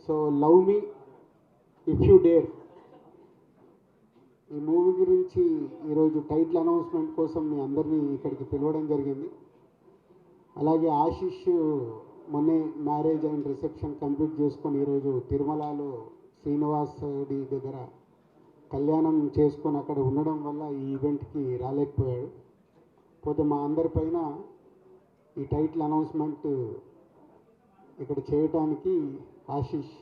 So love me if you dare ఈ movie గురించి ఈరోజు టైటిల్ అనౌన్స్మెంట్ కోసం మీ అందరినీ ఇక్కడికి పిలవడం జరిగింది. అలాగే ఆశిష్ మొన్నే మ్యారేజ్ అండ్ రిసెప్షన్ కంప్లీట్ చేసుకొని ఈరోజు తిరుమలలో శ్రీనివాస్ దగ్గర కళ్యాణం చేసుకొని అక్కడ ఉండడం వల్ల ఈ ఈవెంట్కి రాలేకపోయాడు. పోతే మా అందరిపైన ఈ టైటిల్ అనౌన్స్మెంట్ ఇక్కడ చేయడానికి ఆశిష్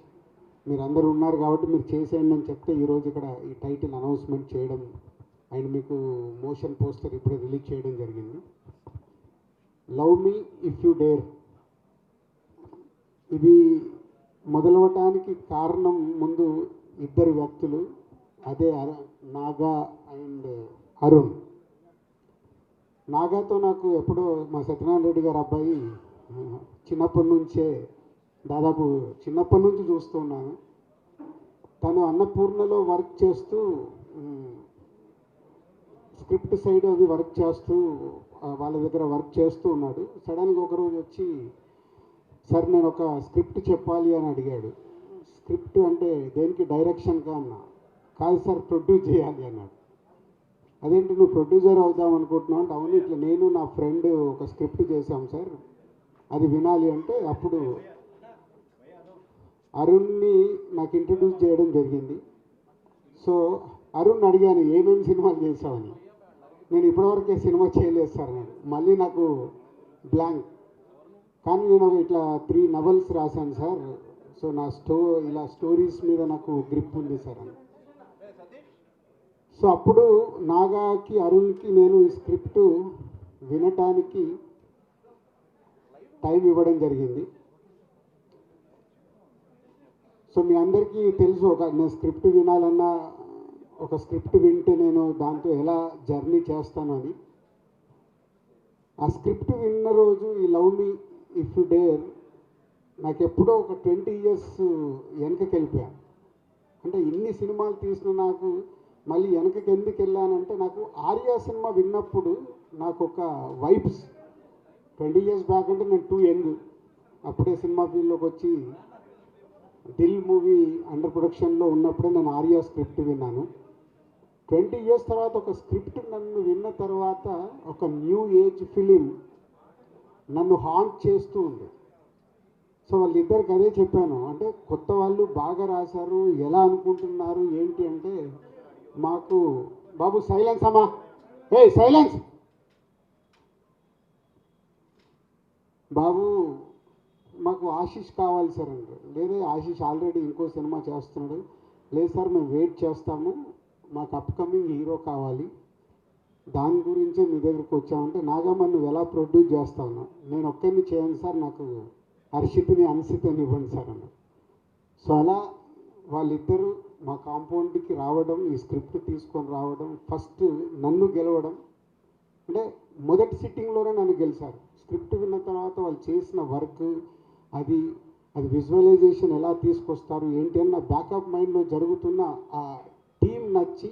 మీరందరూ ఉన్నారు కాబట్టి మీరు చేసేయండి అని చెప్తే ఈరోజు ఇక్కడ ఈ టైటిల్ అనౌన్స్మెంట్ చేయడం అండ్ మీకు మోషన్ పోస్టర్ ఇప్పుడే రిలీజ్ చేయడం జరిగింది. Love me if you dare ఇది మొదలవటానికి కారణం ముందు ఇద్దరు వ్యక్తులు, అదే నాగా అండ్ అరుణ్. నాగాతో నాకు ఎప్పుడో మా సత్యనారాయణ రెడ్డి గారు అబ్బాయి చిన్నప్పటి నుంచే దాదాపు చిన్నప్పటి నుంచి చూస్తూ ఉన్నాను. తను అన్నపూర్ణలో వర్క్ చేస్తూ స్క్రిప్ట్ సైడ్ అవి వర్క్ చేస్తూ వాళ్ళ దగ్గర వర్క్ చేస్తూ ఉన్నాడు. సడన్గా ఒకరోజు వచ్చి సార్ నేను ఒక స్క్రిప్ట్ చెప్పాలి అని అడిగాడు. స్క్రిప్ట్ అంటే దేనికి డైరెక్షన్గా అన్నా, కాదు సార్ ప్రొడ్యూస్ చేయాలి అన్నాడు. అదేంటి నువ్వు ప్రొడ్యూసర్ అవుదాం అనుకుంటున్నావు అంటే, అవును ఇట్లా నేను నా ఫ్రెండ్ ఒక స్క్రిప్ట్ చేశాం సార్ అది వినాలి అంటే అప్పుడు అరుణ్ని నాకు ఇంట్రడ్యూస్ చేయడం జరిగింది. సో అరుణ్ అడిగాను ఏమేమి సినిమాలు చేసావని. నేను ఇప్పటివరకే సినిమా చేయలేదు సార్ నేను. మళ్ళీ నాకు బ్లాంక్. కానీ నేను ఇట్లా 3 నవల్స్ రాశాను సార్. సో నా ఇలా స్టోరీస్ మీద నాకు గ్రిప్ ఉంది సార్ అని. సో అప్పుడు నాగాకి అరుణ్కి నేను ఈ స్క్రిప్ట్ వినటానికి టైం ఇవ్వడం జరిగింది. సో మీ అందరికీ తెలుసు నేను స్క్రిప్ట్ వినాలన్నా ఒక స్క్రిప్ట్ వింటే నేను దాంతో ఎలా జర్నీ చేస్తాను అని. ఆ స్క్రిప్ట్ విన్న రోజు ఈ love me if you dare నాకు ఎప్పుడో ఒక 20 years వెనకకి వెళ్ళిపోయాను. అంటే ఇన్ని సినిమాలు తీసిన నాకు మళ్ళీ వెనకకి ఎందుకు వెళ్ళానంటే, నాకు ఆర్యా సినిమా విన్నప్పుడు నాకు ఒక వైబ్స్ 20 years బ్యాక్ అంటే నేను 2 young. అప్పుడే సినిమా ఫీల్డ్లోకి వచ్చి దిల్ మూవీ అండర్ ప్రొడక్షన్లో ఉన్నప్పుడే నేను ఆర్యా స్క్రిప్ట్ విన్నాను. 20 years తర్వాత ఒక స్క్రిప్ట్ నన్ను విన్న తర్వాత ఒక న్యూ ఏజ్ ఫిలిం నన్ను హాంట్ చేస్తూ ఉంది. సో వాళ్ళిద్దరికి అదే చెప్పాను, అంటే కొత్త వాళ్ళు బాగా రాశారు, ఎలా అనుకుంటున్నారు ఏంటి అంటే, మాకు బాబు సైలెన్స్ అమ్మా, సైలెన్స్ బాబు, మాకు ఆశిష్ కావాలి సార్ అంటే, లేదే ఆశిష్ ఆల్రెడీ ఇంకో సినిమా చేస్తున్నాడు. లేదు సార్ మేము వెయిట్ చేస్తాము, మాకు అప్కమింగ్ హీరో కావాలి, దాని గురించే మీ దగ్గరికి వచ్చామంటే, నాగమ్మ నువ్వు ఎలా ప్రొడ్యూస్ చేస్తాను, నేను ఒక్కరిని చేయను సార్, నాకు హర్షిత్ని అన్సితని ఇవ్వండి సార్ అన్న. సో అలా వాళ్ళిద్దరూ మా కాంపౌండ్కి రావడం, ఈ స్క్రిప్ట్ తీసుకొని రావడం, ఫస్ట్ నన్ను గెలవడం, అంటే మొదటి సిట్టింగ్లోనే నన్ను గెలిచారు. స్క్రిప్ట్ విన్న తర్వాత వాళ్ళు చేసిన వర్క్ అది విజువలైజేషన్ ఎలా తీసుకొస్తారు ఏంటి అన్న బ్యాకప్ మైండ్లో జరుగుతున్న ఆ టీం నచ్చి,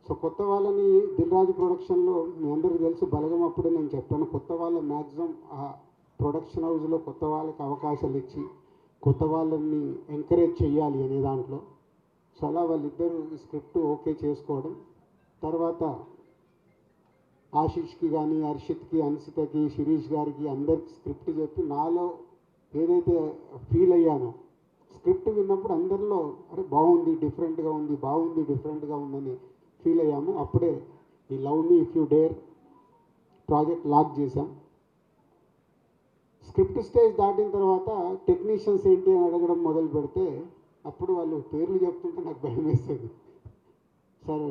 సో కొత్త వాళ్ళని దిల్ రాజు ప్రొడక్షన్లో మీ అందరికీ తెలుసు బలగం అప్పుడే నేను చెప్పాను, కొత్త వాళ్ళ మ్యాక్సిమం ఆ ప్రొడక్షన్ హౌస్లో కొత్త వాళ్ళకి అవకాశాలు ఇచ్చి కొత్త వాళ్ళని ఎంకరేజ్ చేయాలి అనే దాంట్లో. సో అలా వాళ్ళిద్దరూ స్క్రిప్ట్ ఓకే చేసుకోవడం, తర్వాత ఆశిష్కి కానీ హర్షిత్కి అన్సితకి శిరీష్ గారికి అందరికి స్క్రిప్ట్ చెప్పి నాలో ఏదైతే ఫీల్ అయ్యానో స్క్రిప్ట్ విన్నప్పుడు అందరిలో అరే బాగుంది డిఫరెంట్గా ఉంది, బాగుంది డిఫరెంట్గా ఉందని ఫీల్ అయ్యాము. అప్పుడే ఈ love me if you dare project lock చేశాం. స్క్రిప్ట్ స్టేజ్ దాటిన తర్వాత టెక్నీషియన్స్ ఏంటి అని అడగడం మొదలు పెడితే అప్పుడు వాళ్ళు పేర్లు చెప్తుంటే నాకు భయం వేస్తుంది. సార్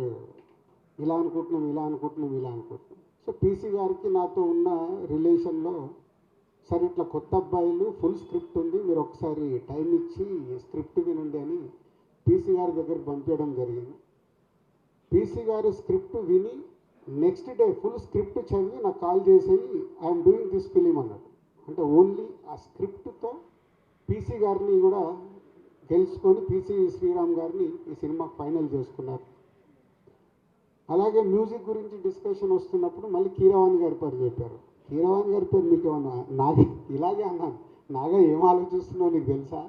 ఇలా అనుకుంటున్నాం, ఇలా అనుకుంటున్నాం, ఇలా అనుకుంటున్నాం. సో పీసీ గారికి నాతో ఉన్న రిలేషన్లో, సార్ ఇట్లా కొత్త అబ్బాయిలు ఫుల్ స్క్రిప్ట్ ఉంది, మీరు ఒకసారి టైం ఇచ్చి స్క్రిప్ట్ వినండి అని పీసీ గారి దగ్గరికి పంపించడం జరిగింది. పీసీ గారు స్క్రిప్ట్ విని నెక్స్ట్ డే ఫుల్ స్క్రిప్ట్ చదివి నాకు కాల్ చేసి ఐఎమ్ డూయింగ్ దిస్ ఫిలిం అన్నాడు. అంటే ఓన్లీ ఆ స్క్రిప్ట్తో పీసీ గారిని కూడా గెలుచుకొని పీసీ శ్రీరామ్ గారిని ఈ సినిమా ఫైనల్ చేసుకున్నారు. అలాగే మ్యూజిక్ గురించి డిస్కషన్ వస్తున్నప్పుడు మళ్ళీ కీరవాణి గారి పేరు చెప్పారు. కీరవాణి గారి పేరు మీకు ఏమన్నా నాగా ఇలాగే అన్నాను, నాగా ఏం ఆలోచిస్తున్నావు నీకు తెలుసా,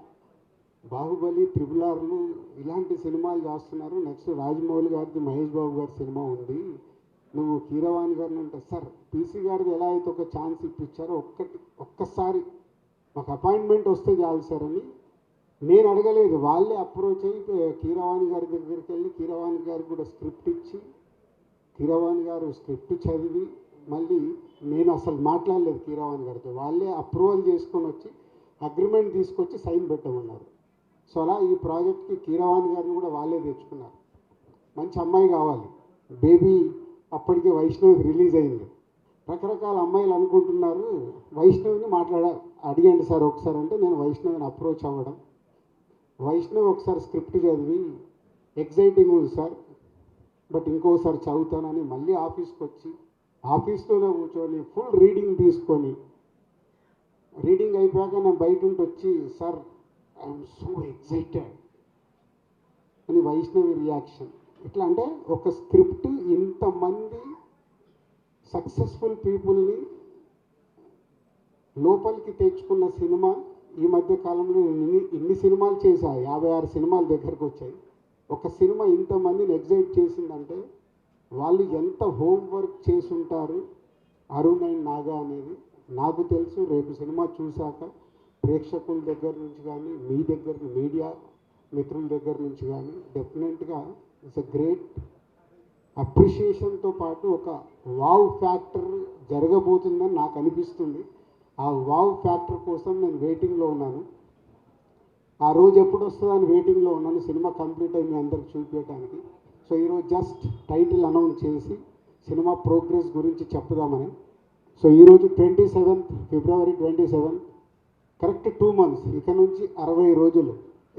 బాహుబలి, త్రిబుల్ ఆర్లు ఇలాంటి సినిమాలు చేస్తున్నారు. నెక్స్ట్ రాజమౌళి గారిది, మహేష్ బాబు గారి సినిమా ఉంది, నువ్వు కీరవాణి గారిని అంటే, సార్ పీసీ గారిది ఎలా అయితే ఒక ఛాన్స్ ఇప్పించారో ఒక్కసారి మాకు అపాయింట్మెంట్ వస్తే చాలు సార్ అని నేను అడగలేదు. వాళ్ళే అప్రోచ్ అయ్యి కీరవాణి గారి దగ్గరికి వెళ్ళి కీరవాణి గారికి కూడా స్క్రిప్ట్ ఇచ్చి, కీరవాణి గారు స్క్రిప్ట్ చదివి, మళ్ళీ నేను అసలు మాట్లాడలేదు కీరవాణి గారితో, వాళ్ళే అప్రూవల్ చేసుకొని వచ్చి అగ్రిమెంట్ తీసుకొచ్చి సైన్ పెట్టమన్నారు. సో అలా ఈ ప్రాజెక్ట్కి కీరవాణి గారిని కూడా వాళ్ళే తెచ్చుకున్నారు. మంచి అమ్మాయి కావాలి. బేబీ అప్పటికే వైష్ణవి రిలీజ్ అయింది. రకరకాల అమ్మాయిలు అనుకుంటున్నారు. వైష్ణవిని అడిగండి సార్ ఒకసారి అంటే, నేను వైష్ణవిని అప్రోచ్ అవ్వడం, వైష్ణవి ఒకసారి స్క్రిప్ట్ చదివి ఎగ్జైటింగ్ ఉంది సార్, బట్ ఇంకోసారి చదువుతానని మళ్ళీ ఆఫీస్కి వచ్చి ఆఫీస్లోనే కూర్చొని ఫుల్ రీడింగ్ తీసుకొని, రీడింగ్ అయిపోయాక నేను బయట ఉండి వచ్చి, సార్ ఐఎమ్ సో ఎగ్జైటెడ్ అని వైష్ణవి రియాక్షన్. ఎట్లా అంటే ఒక స్క్రిప్ట్ ఇంతమంది సక్సెస్ఫుల్ పీపుల్ని లోపలికి తెచ్చుకున్న సినిమా ఈ మధ్య కాలంలో నేను ఇన్ని సినిమాలు చేశా, 56 సినిమాల దగ్గరకు వచ్చాయి. ఒక సినిమా ఇంతమందిని ఎగ్జైట్ చేసిందంటే వాళ్ళు ఎంత హోంవర్క్ చేసి ఉంటారు అరుణ్ అండ్ నాగా అనేది నాకు తెలుసు. రేపు సినిమా చూశాక ప్రేక్షకుల దగ్గర నుంచి కానీ, మీ దగ్గర మీడియా మిత్రుల దగ్గర నుంచి కానీ డెఫినెట్గా ఇట్స్ ఎ గ్రేట్ అప్రిషియేషన్తో పాటు ఒక వావ్ ఫ్యాక్టర్ జరగబోతుందని నాకు అనిపిస్తుంది. ఆ వావ్ ఫ్యాక్టర్ కోసం నేను వెయిటింగ్లో ఉన్నాను. ఆ రోజు ఎప్పుడు వస్తుందని వెయిటింగ్లో ఉన్నాను, సినిమా కంప్లీట్ అయి మీ అందరికి చూపించడానికి. సో ఈరోజు జస్ట్ టైటిల్ అనౌన్స్ చేసి సినిమా ప్రోగ్రెస్ గురించి చెప్పుదామని. సో ఈరోజు 27th ఫిబ్రవరి 27, కరెక్ట్ 2 months, ఇక నుంచి 60 రోజులు,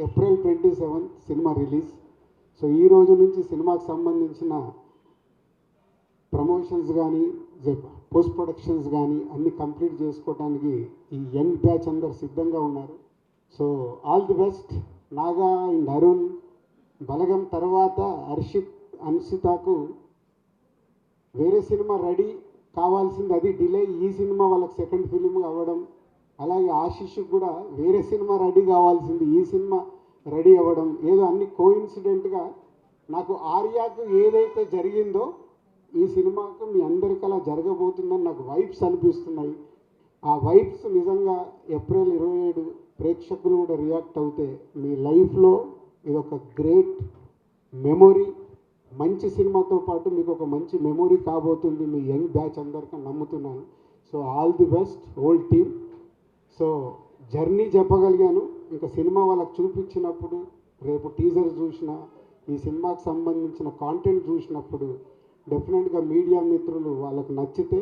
ఏప్రిల్ 27 సినిమా రిలీజ్. సో ఈ రోజు నుంచి సినిమాకి సంబంధించిన ప్రమోషన్స్ కానీ, పోస్ట్ ప్రొడక్షన్స్ కానీ అన్నీ కంప్లీట్ చేసుకోవడానికి ఈ యంగ్ బ్యాచ్ అందరు సిద్ధంగా ఉన్నారు. So all the best. Naga and Arun Balagam తర్వాత అన్షితాకు వేరే సినిమా రెడీ కావాల్సింది, అది డిలే. ఈ సినిమా వాళ్ళకి సెకండ్ ఫిలిం అవ్వడం, అలాగే ఆశీష్కి కూడా వేరే సినిమా రెడీ కావాల్సింది, ఈ సినిమా రెడీ అవ్వడం, ఏదో అన్ని కోఇన్సిడెంట్గా నాకు ఆర్యాకు ఏదైతే జరిగిందో ఈ సినిమాకు మీ అందరికీ అలా జరగబోతుందని నాకు వైబ్స్ అనిపిస్తున్నాయి. ఆ వైబ్స్ నిజంగా ఏప్రిల్ 27 ప్రేక్షకులు కూడా రియాక్ట్ అవుతే మీ లైఫ్లో ఇది ఒక గ్రేట్ మెమొరీ, మంచి సినిమాతో పాటు మీకు ఒక మంచి మెమొరీ కాబోతుంది మీ యంగ్ బ్యాచ్ అందరికీ నమ్ముతున్నాను. So all the best whole team. So journey చెప్పగలిగాను. ఇంకా సినిమా వాళ్ళకి చూపించినప్పుడు, రేపు టీజర్ చూసినా, ఈ సినిమాకి సంబంధించిన కాంటెంట్ చూసినప్పుడు డెఫినెట్గా మీడియా మిత్రులు వాళ్ళకు నచ్చితే,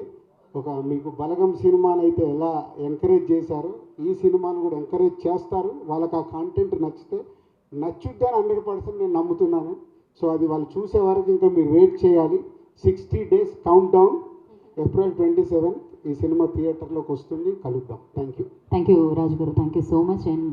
ఒక మీకు బలగం సినిమాని అయితే ఎలా ఎంకరేజ్ చేశారో ఈ సినిమాను కూడా ఎంకరేజ్ చేస్తారు. వాళ్ళకి ఆ కాంటెంట్ నచ్చుద్ది అని 100% నేను నమ్ముతున్నాను. సో అది వాళ్ళు చూసే వరకు ఇంకా మీరు వెయిట్ చేయాలి. 60 days కౌంట్ డౌన్. ఏప్రిల్ 27 ఈ సినిమా థియేటర్లోకి వస్తుంది. కలుద్దాం. థ్యాంక్ యూ రాజు గారు. Thank you so much. And